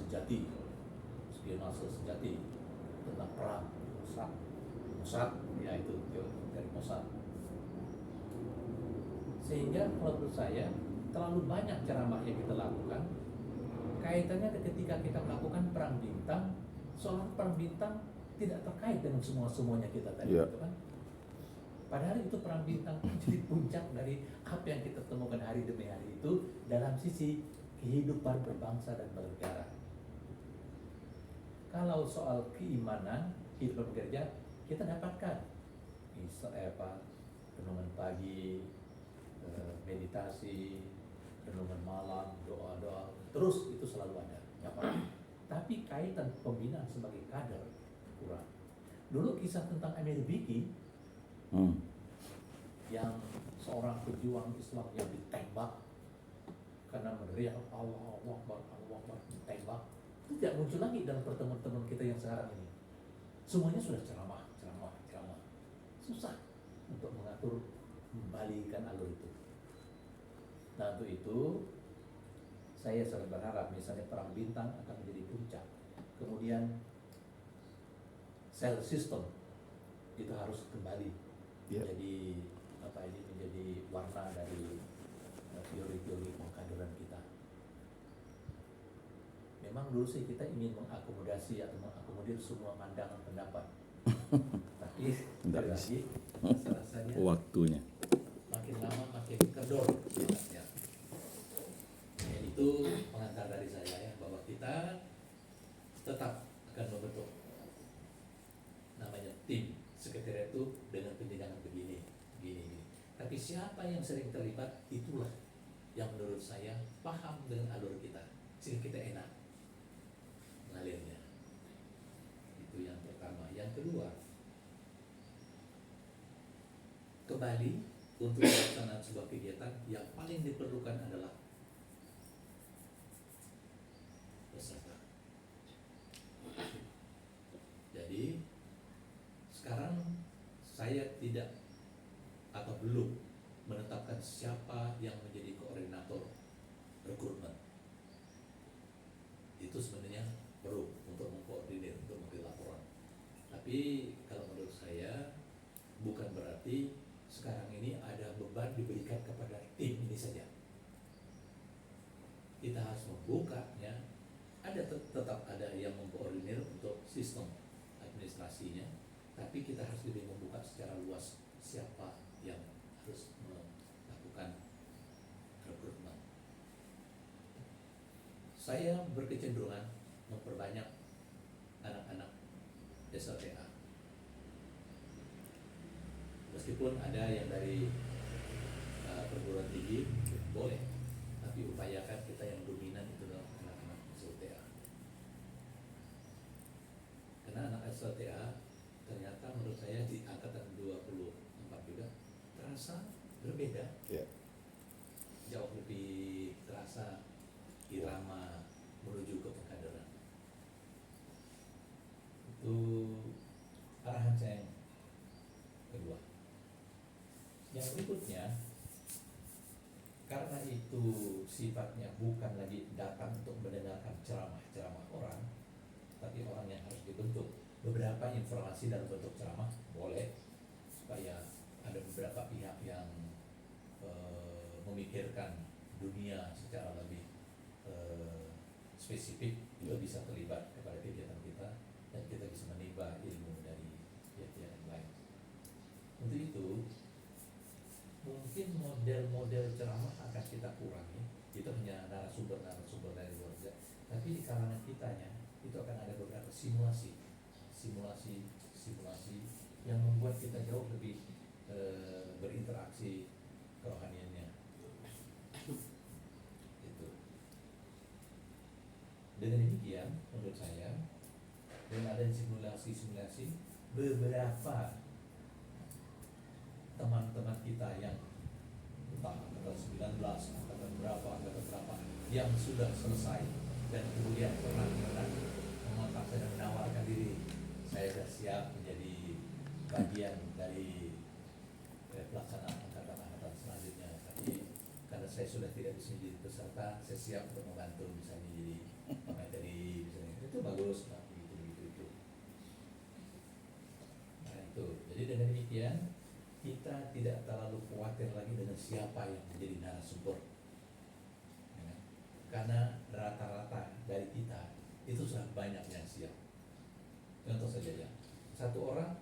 sejati, spionase sejati tentang perang, Mossad, ya itu dari Mossad. Sehingga menurut saya terlalu banyak ceramah yang kita lakukan kaitannya ketika kita melakukan perang bintang, soal perang bintang tidak terkait dengan semuanya kita tadi, gitu kan? Padahal itu perang bintang jadi puncak dari apa yang kita temukan hari demi hari itu dalam sisi kehidupan berbangsa dan bernegara. Kalau soal keimanan, kehidupan bekerja, kita dapatkan renungan pagi, meditasi, renungan malam, doa-doa, terus itu selalu ada. Tapi kaitan pembinaan sebagai kader kurang. Dulu kisah tentang Amir Biki yang seorang pejuang Islam yang ditembak karena meneriak Allah Akbar, ditembak, itu tidak muncul lagi dalam pertemuan-teman kita yang sekarang ini. Semuanya sudah ceramah. Susah untuk mengatur, membalikan alur itu. Nah untuk itu saya sangat berharap misalnya perang bintang akan menjadi puncak. Kemudian sel system itu harus kembali menjadi warna dari teori-teori pengkaderan kita. Memang dulu sih kita ingin mengakomodasi atau mengakomodir semua pandangan pendapat. Tapi lagi rasanya waktunya makin lama makin kendor. Ya. Itu pengantar dari saya ya, bahwa kita tetap akan membentuk namanya tim sekretariat itu dengan penjenjangan begini. Tapi siapa yang sering terlibat, itulah yang menurut saya paham dengan alur kita, sehingga kita enak mengalirnya. Itu yang pertama. Yang kedua, kembali untuk pelaksanaan sebuah kegiatan yang paling diperlukan adalah peserta. Jadi sekarang saya tidak atau belum menetapkan siapa yang menjadi koordinator rekrutmen. Itu sebenarnya perlu untuk mengkoordinir, untuk memberi laporan. Tapi kalau menurut saya bukan berarti sekarang ini ada beban diberikan kepada tim ini saja. Kita harus membukanya. Tetap ada yang mengkoordinir untuk sistem administrasinya, tapi kita harus lebih membuka secara luas siapa yang harus melakukan rekrutmen. Saya berkecenderungan memperbanyak anak-anak SLTA. Meskipun ada yang dari perguruan tinggi, boleh, tapi upayakan kita yang dominan itu adalah anak-anak SLTA. Karena anak SLTA ternyata menurut saya di angkatan 24 juga terasa berbeda. Jauh lebih terasa irama menuju ke pengkaderan. Itu arahan saya yang kedua. Yang berikutnya, karena itu sifatnya bukan lagi datang untuk mendengarkan ceramah orang, tapi orang yang harus dibentuk. Beberapa informasi dalam bentuk ceramah boleh, supaya ada beberapa pihak yang memikirkan dunia secara lebih spesifik, itu bisa terlibat kepada kegiatan kita dan kita bisa menimba ilmu dari pihak-pihak yang lain. Untuk itu mungkin model-model ceramah akan kita kurangi, itu hanya narasumber dari luar saja. Tapi di kalangan kitanya itu akan ada beberapa simulasi yang membuat kita jauh lebih berinteraksi kerohaniannya. Itu. Dengan demikian, menurut saya, dengan ada simulasi, beberapa teman-teman kita yang entah angkatan 19, angkatan berapa yang sudah selesai dan kemudian pernah mengontak saya dan menawarkan diri, saya sudah siap menjadi bagian dari pelaksanaan angkatan selanjutnya. Tapi karena saya saya sudah tidak bisa jadi peserta, saya siap untuk membantu misalnya jadi pemateri misalnya, itu bagus, nah, gitu. Nah itu, jadi dengan demikian kita tidak terlalu khawatir lagi dengan siapa yang menjadi narasumber, ya kan? Karena rata-rata dari kita itu sudah banyak yang siap. Contoh saja ya, satu orang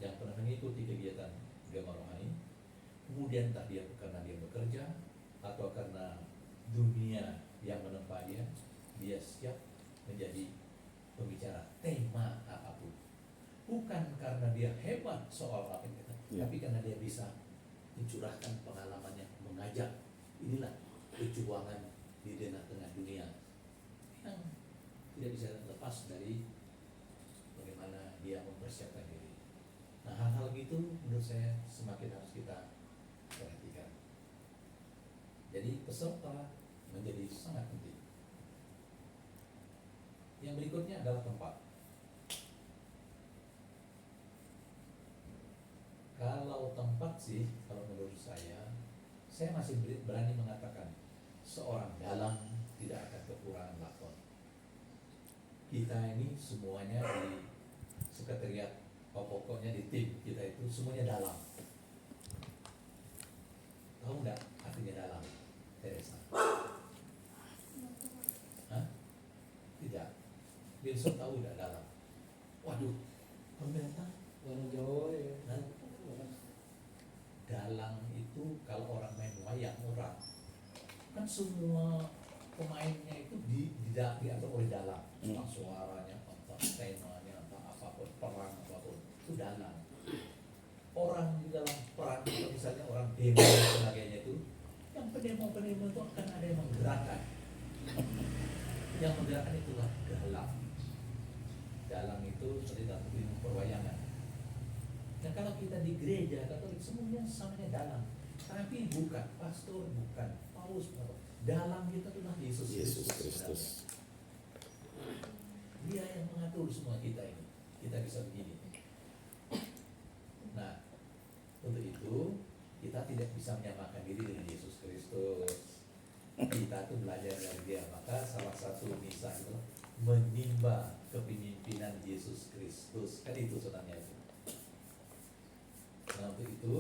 yang pernah mengikuti kegiatan Gema Rohani, kemudian entah dia karena dia bekerja atau karena dunia yang menempa dia siap menjadi pembicara tema apapun. Bukan karena dia hebat soal apa yang kita, tapi karena dia bisa mencurahkan pengalamannya, mengajak. Inilah perjuangan di tengah-tengah dunia yang tidak bisa lepas dari bagaimana dia mempersiapkan diri. Nah, hal-hal gitu menurut saya semakin harus kita perhatikan. Jadi peserta menjadi sangat penting. Yang berikutnya adalah tempat. Kalau tempat sih, kalau menurut saya masih berani mengatakan seorang dalang tidak akan kekurangan lakon. Kita ini semuanya di sekretariat, pokoknya di tim kita itu semuanya dalang. Tahu nggak artinya dalang, Teresa? Hah? Tidak. Wilson tahu nggak dalang? Waduh, pemerintah Orang Jawa ya. Dalang itu kalau orang main wayang orang kan semua pemainnya itu diatur oleh dalang, entah suaranya, entah temanya, entah apapun, perang apapun itu dalang. Orang di dalam perang itu misalnya orang demo dan sebagainya itu, yang pendemo itu akan ada yang menggerakkan. Yang menggerakkan itulah dalang. Dalang itu seperti dalam ilmu perwayangan. Dan kalau kita di gereja Katolik semuanya samanya dalang, tapi bukan pastor, bukan paus, bukan. Dalang kita itulah Yesus Kristus. Dia yang mengatur semua kita ini. Kita bisa begini. Nah, untuk itu kita tidak bisa menyamakan diri dengan Yesus Kristus. Kita tuh belajar dari dia. Maka salah satu misa itu menimba kepemimpinan Yesus Kristus. Kan itu sebenarnya itu. Nah untuk itu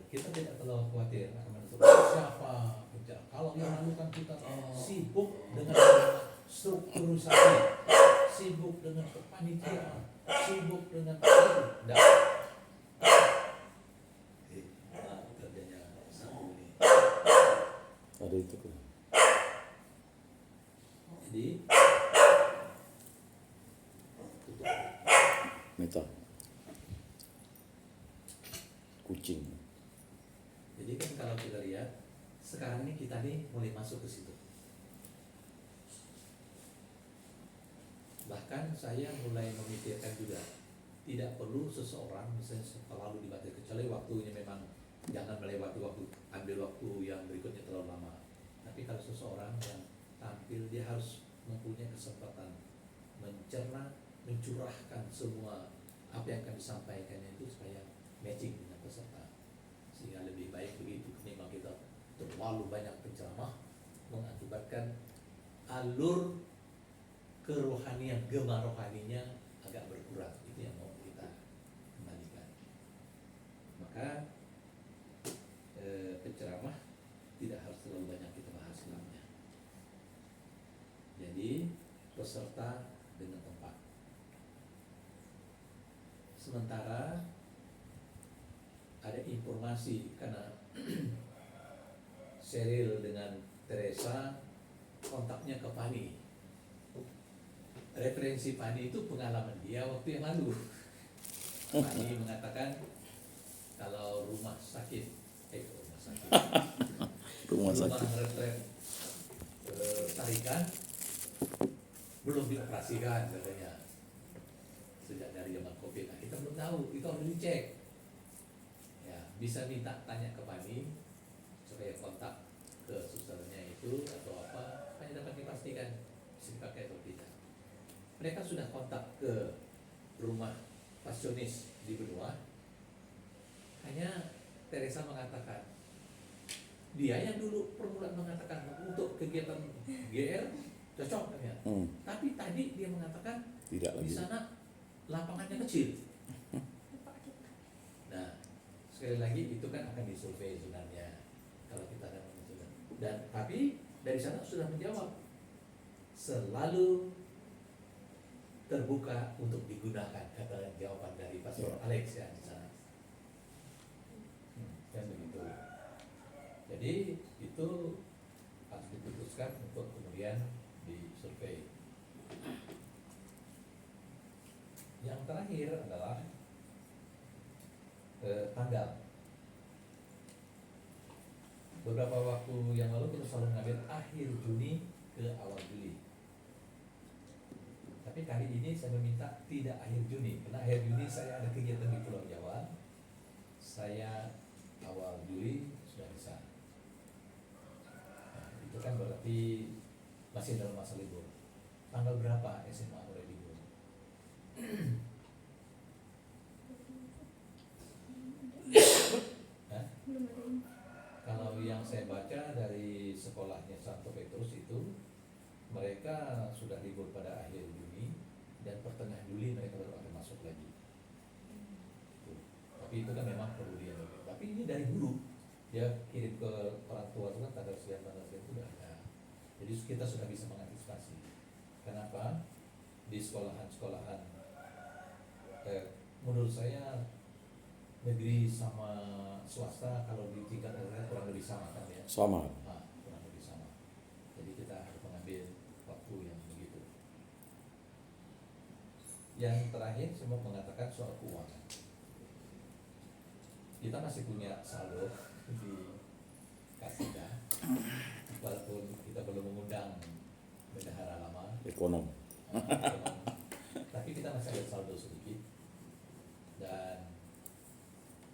kita tidak terlalu khawatir akan menentukan siapa bicara. Kalau yang lalu kan kita sibuk dengan strukturisasi, sibuk dengan kepanitiaan, sibuk dengan itu. Tidak. Kerjanya satu ini. Ada itu kan. Jadi tutup. Meta. Kucing. Jadi kan kalau kita lihat sekarang ini kita nih mulai masuk ke situ. Bahkan saya mulai memikirkan juga tidak perlu seseorang misalnya terlalu dibatasi, kecuali waktunya memang jangan melewati waktu, ambil waktu yang berikutnya terlalu lama. Tapi kalau seseorang yang tampil dia harus mempunyai kesempatan mencerna, mencurahkan semua apa yang akan disampaikannya itu supaya matching dengan peserta, sehingga lebih baik begitu ketimbang kita terlalu banyak penceramah mengakibatkan alur kerohanian, gema rohaninya agak berkurang. Itu yang mau kita kembalikan. Maka penceramah tidak harus terlalu banyak kita bahas dalamnya. Jadi peserta dengan tempat. Sementara ada informasi karena Cheryl dengan Teresa kontaknya ke Pani. Referensi Pani itu pengalaman dia waktu yang lalu. Pani mengatakan kalau rumah sakit Rumah sakit retret Tarikan belum dioperasikan katanya sejak dari zaman COVID. Nah, kita belum tahu, itu harus dicek. Ya, bisa minta tanya ke Pani supaya kontak ke susternya itu atau apa, hanya dapat dipastikan bisa dipakai atau tidak. Mereka sudah kontak ke rumah pasionis di Benua. Hanya Teresa mengatakan Dia yang dulu permulaan mengatakan untuk kegiatan GR cocok kan ya. Tapi tadi dia mengatakan Tidak di lagi. sana lapangannya kecil. Nah, sekali lagi itu kan akan disurvei sebenarnya kalau kita ada menentukan. Dan tapi dari sana sudah menjawab selalu terbuka untuk digunakan, kata jawaban dari Pastor Alex ya di sana. Kan begitu. Jadi itu harus diputuskan untuk kemudian disurvei. Yang terakhir adalah tanggal. Beberapa waktu yang lalu kita selalu mengambil akhir Juni ke awal Juli. Tapi kali ini saya meminta tidak akhir Juni, karena akhir Juni saya ada kegiatan di Pulau Jawa. Saya awal Juli sudah bisa. Nah, itu kan berarti masih dalam masa libur. Tanggal berapa SMA mulai libur? Hah? Kalau yang saya baca dari sekolahnya Santo Petrus itu, mereka sudah libur pada akhir Juni dan pertengahan Juli mereka baru akan masuk lagi. Tapi itu kan memang perlu dia. Tapi ini dari guru, dia kirim ke orang tua itu kan tanggal sekian itu sudah ada. Jadi kita sudah bisa mengantisipasi. Kenapa? Di sekolahan-sekolahan, menurut saya negeri sama swasta kalau di tingkat kurang lebih sama kan ya. Sama. Kurang lebih sama. Jadi kita harus mengambil waktu yang begitu. Yang terakhir saya mau mengatakan soal keuangan. Kita masih punya saldo di Kasida, walaupun kita belum mengundang bendahara lama. Ekonom. Tapi kita masih ada saldo sedikit. Dan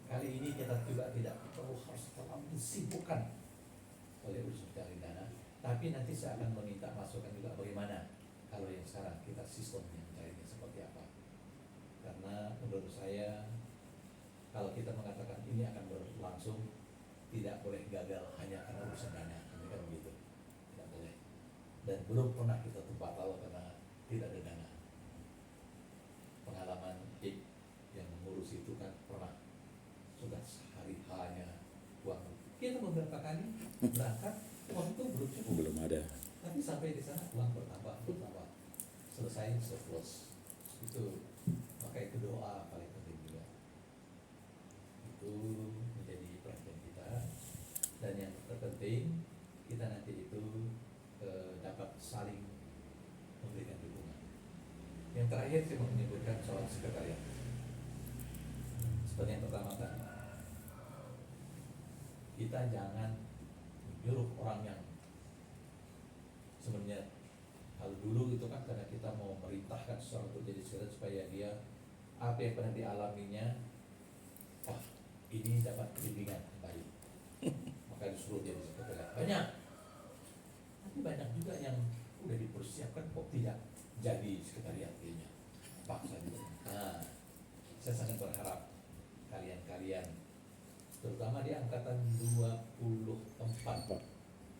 kali ini kita juga tidak perlu harus terlalu disibukkan oleh urusan cari dana. Tapi nanti saya akan meminta masukan juga bagaimana kalau yang sekarang kita sistemnya mencarinya seperti apa. Karena menurut saya kalau kita mengatakan ini akan berlangsung, tidak boleh gagal hanya karena urusan dana, ini kan begitu, tidak boleh. Dan belum pernah kita tumpah tahu karena tidak ada dana. Pengalaman yang mengurus itu kan pernah sudah sehari hanya uang. Kita beberapa kali berangkat, uang itu belum cukup. Belum ada. Tapi sampai di sana uang bertambah. Selesai surplus. Itu maka itu doa paling penting juga. Itu menjadi perhatian kita. Dan yang terpenting kita nanti itu dapat saling memberikan dukungan. Yang terakhir saya mau menyebutkan soal sekretariat. Seperti yang pertama tadi, kita jangan menyuruh orang yang sebenarnya kalau dulu itu kan karena kita mau merintahkan seseorang untuk jadi sekretariat supaya dia apa yang pernah dialaminya, ini dapat bimbingan kembali, maka disuruh jadi sekretariat. Banyak, tapi banyak juga yang udah dipersiapkan kok tidak jadi sekretariat kayaknya, paksa juga. Nah, saya sangat berharap kalian terutama di angkatan 24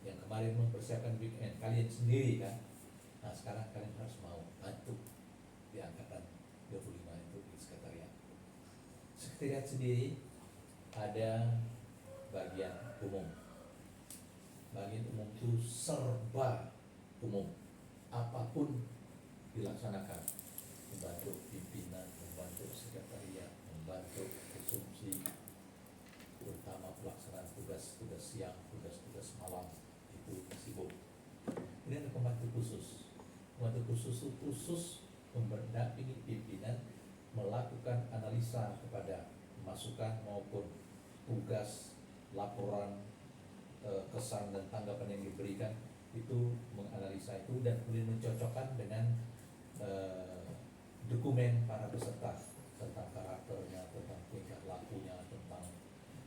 yang kemarin mempersiapkan weekend kalian sendiri kan. Nah sekarang kalian harus mau bantu di angkatan 25 itu di sekretariat. Sekretariat sendiri ada bagian umum. Bagian umum itu serba umum, apapun dilaksanakan, membantu pimpinan, membantu sekretariat, membantu konsumsi, terutama pelaksanaan tugas-tugas siang, tugas-tugas malam itu sibuk. Ini ada pembantu khusus. Pembantu khusus itu khusus mendampingi pimpinan melakukan analisa kepada masukan maupun tugas, laporan, kesan dan tanggapan yang diberikan, itu menganalisa itu dan kemudian mencocokkan dengan dokumen para peserta tentang karakternya, tentang tingkah lakunya, tentang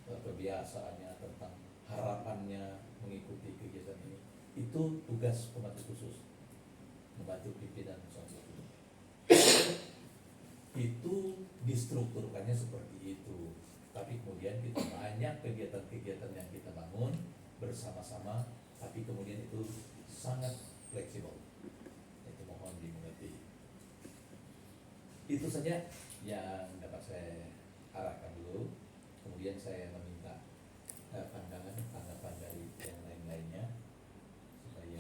kebiasaannya, tentang harapannya mengikuti kegiatan ini. Itu tugas pembantu khusus, membantu pimpinan soal itu. Itu distrukturkannya seperti itu. Tapi kemudian kita banyak kegiatan-kegiatan yang kita bangun bersama-sama, tapi kemudian itu sangat fleksibel. Itu mohon dimengerti. Itu saja yang dapat saya arahkan dulu. Kemudian saya meminta